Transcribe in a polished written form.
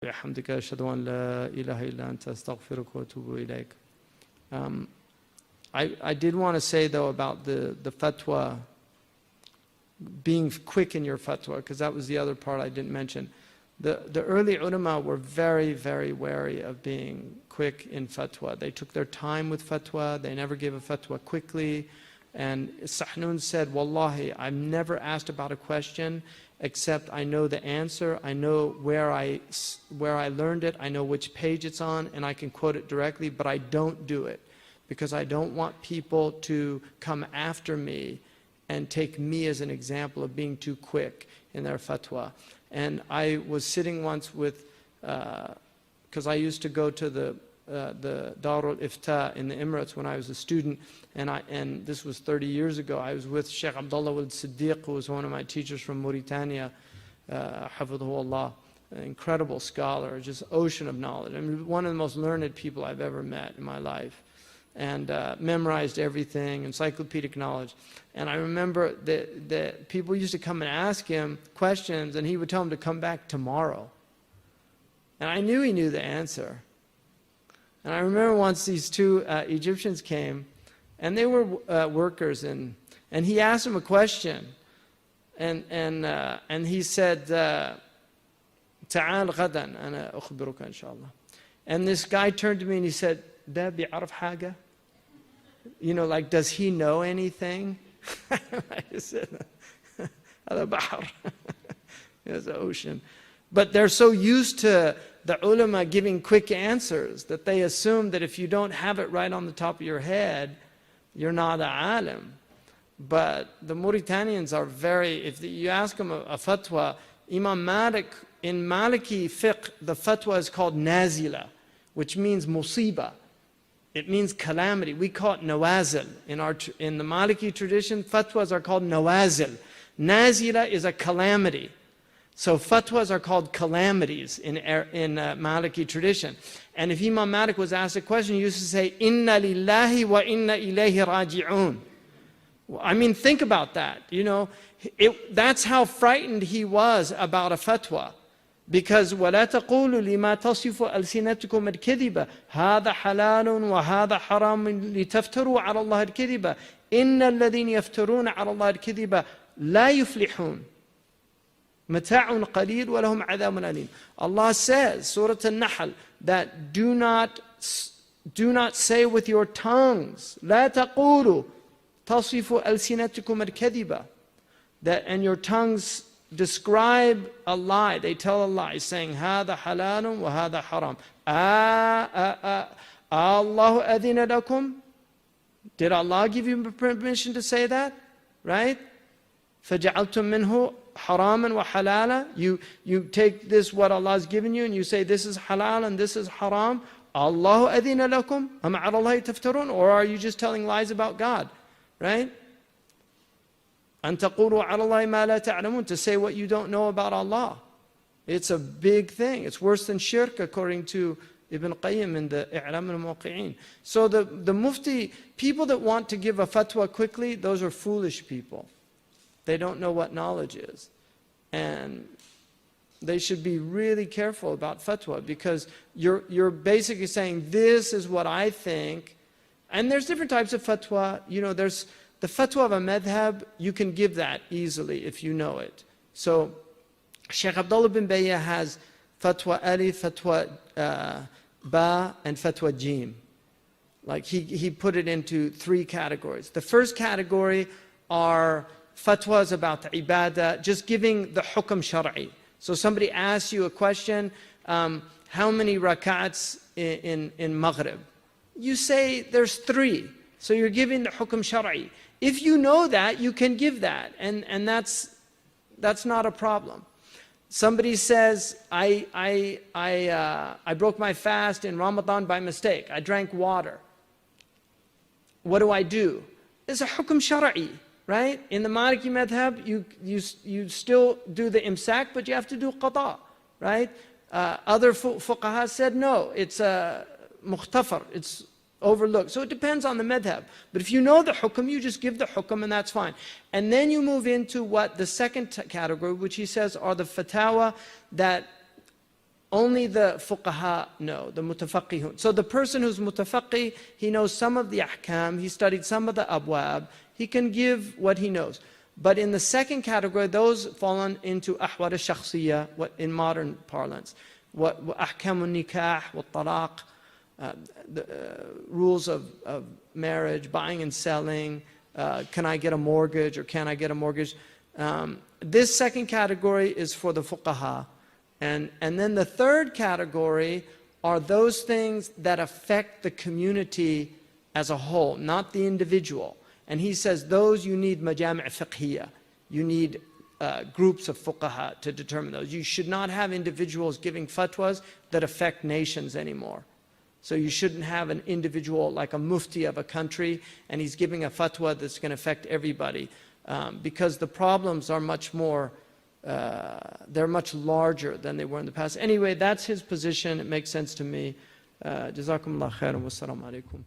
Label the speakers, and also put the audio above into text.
Speaker 1: بحمدك أشهد أن لا إله إلا أنت أستغفرك وأتوب إليك. I did want to say though about the fatwa, being quick in your fatwa, because that was the other part I didn't mention. The early ulama were very, very wary of being quick in fatwa. They took their time with fatwa. They never gave a fatwa quickly. And Sahnun said, Wallahi, I've never asked about a question except I know the answer. I know where I learned it. I know which page it's on, and I can quote it directly, but I don't do it because I don't want people to come after me and take me as an example of being too quick in their fatwa. And I was sitting once with, because I used to go to the Darul Ifta in the Emirates when I was a student, and this was 30 years ago. I was with Sheikh Abdullah Wal Siddiq, who was one of my teachers from Mauritania, Hafidhullah, an incredible scholar, just ocean of knowledge. I mean, one of the most learned people I've ever met in my life, and memorized everything, encyclopedic knowledge. And I remember that people used to come and ask him questions, and he would tell them to come back tomorrow. And I knew he knew the answer. And I remember once these two Egyptians came, and they were workers, and he asked them a question, and he said, "Ta'al ghadan, ana ukhbiruka inshallah." And this guy turned to me and he said, "Da bi'arf haga?" You know, like, does he know anything? I just said, "Hada bahr." It's the ocean. But they're so used to the ulama giving quick answers that they assume that if you don't have it right on the top of your head, you're not a alim. But the Mauritanians are very, if you ask them a fatwa, Imam Malik, in Maliki fiqh, the fatwa is called nazila, which means musibah. It means calamity. We call it nawazil. In the Maliki tradition, fatwas are called nawazil. Nazila is a calamity. So fatwas are called calamities in Maliki tradition. And if Imam Malik was asked a question, he used to say, "Inna lillahi wa inna ilayhi raji'un." I mean, think about that. You know, that's how frightened he was about a fatwa. Because وَلَا تَقُولُوا لِمَا تَصِفُ أَلْسِنَتُكُمُ الْكَذِبَ هَذَا حَلَالٌ وَهَذَا حَرَامٌ لِتَفْتَرُوا عَلَى اللَّهِ الْكَذِبَ إِنَّ الَّذِينَ يَفْتَرُونَ عَلَى اللَّهِ الْكَذِبَ لَا يُفْلِحُونَ مَتَاعٌ قَلِيلٌ وَلَهُمْ عَذَابٌ أَلِيمٌ. Allah says, Surah An-Nahl, that do not say with your tongues, لَا تَقُولُوا تَصِفُ أَلْسِنَتُكُمُ الْكَذِبَ, that, and your tongues describe a lie. They tell a lie, saying, هَذَا حَلَالٌ وَهَذَا حَرَامٌ. اللَّهُ أَذِنَ لَكُمْ? Did Allah give you permission to say that? Right? فَجَعَلْتُم مِّنْهُ حَرَامًا وَحَلَالًا. You take this, what Allah has given you, and you say this is halal and this is haram. اللَّهُ أَذِنَ لَكُمْ أَمْ عَلَى اللَّهِ تَفْتَرُونَ? Or are you just telling lies about God? Right? أَن تَقُولُوا عَلَى اللَّهِ مَا لَا تَعْلَمُونَ, to say what you don't know about Allah. It's a big thing. It's worse than shirk, according to Ibn Qayyim in the I'lam al-Muwaqqi'in. So the mufti, people that want to give a fatwa quickly, those are foolish people. They don't know what knowledge is. And they should be really careful about fatwa, because you're basically saying, this is what I think. And there's different types of fatwa. You know, there's the fatwa of a madhab, you can give that easily if you know it. So Sheikh Abdullah bin Bayya has fatwa alif, fatwa ba, and fatwa jim. Like he put it into 3 categories. The first category are fatwas about the ibadah, just giving the hukm shar'i. So somebody asks you a question, how many rak'ats in Maghrib? You say there's 3. So you're giving the hukm shar'i. If you know that, you can give that, and that's not a problem. Somebody says, I broke my fast in Ramadan by mistake. I drank water. What do I do? It's a hukm shar'i, right? In the Maliki madhab, you still do the imsak, but you have to do qada, right? Other fuqaha said no, it's mukhtafar, it's overlooked. So it depends on the madhab. But if you know the hukm, you just give the hukm, and that's fine. And then you move into what the second category, which he says are the fatawa that only the fuqaha know, the mutafaqihun. So the person who's mutafaqih, he knows some of the ahkam, he studied some of the abwab, he can give what he knows. But in the second category, those fallen into ahwar al-shakhsiyya, what in modern parlance, what ahkam al-nikah, what talaq, the rules of marriage, buying and selling, can I get a mortgage or can I get a mortgage? This second category is for the fuqaha. And then the third category are those things that affect the community as a whole, not the individual. And he says those you need majami' fiqhiyya. You need groups of fuqaha to determine those. You should not have individuals giving fatwas that affect nations anymore. So you shouldn't have an individual like a mufti of a country and he's giving a fatwa that's going to affect everybody. Because the problems are much more, they're much larger than they were in the past. Anyway, that's his position. It makes sense to me. Jazakumullah khairan wa assalamu alaikum.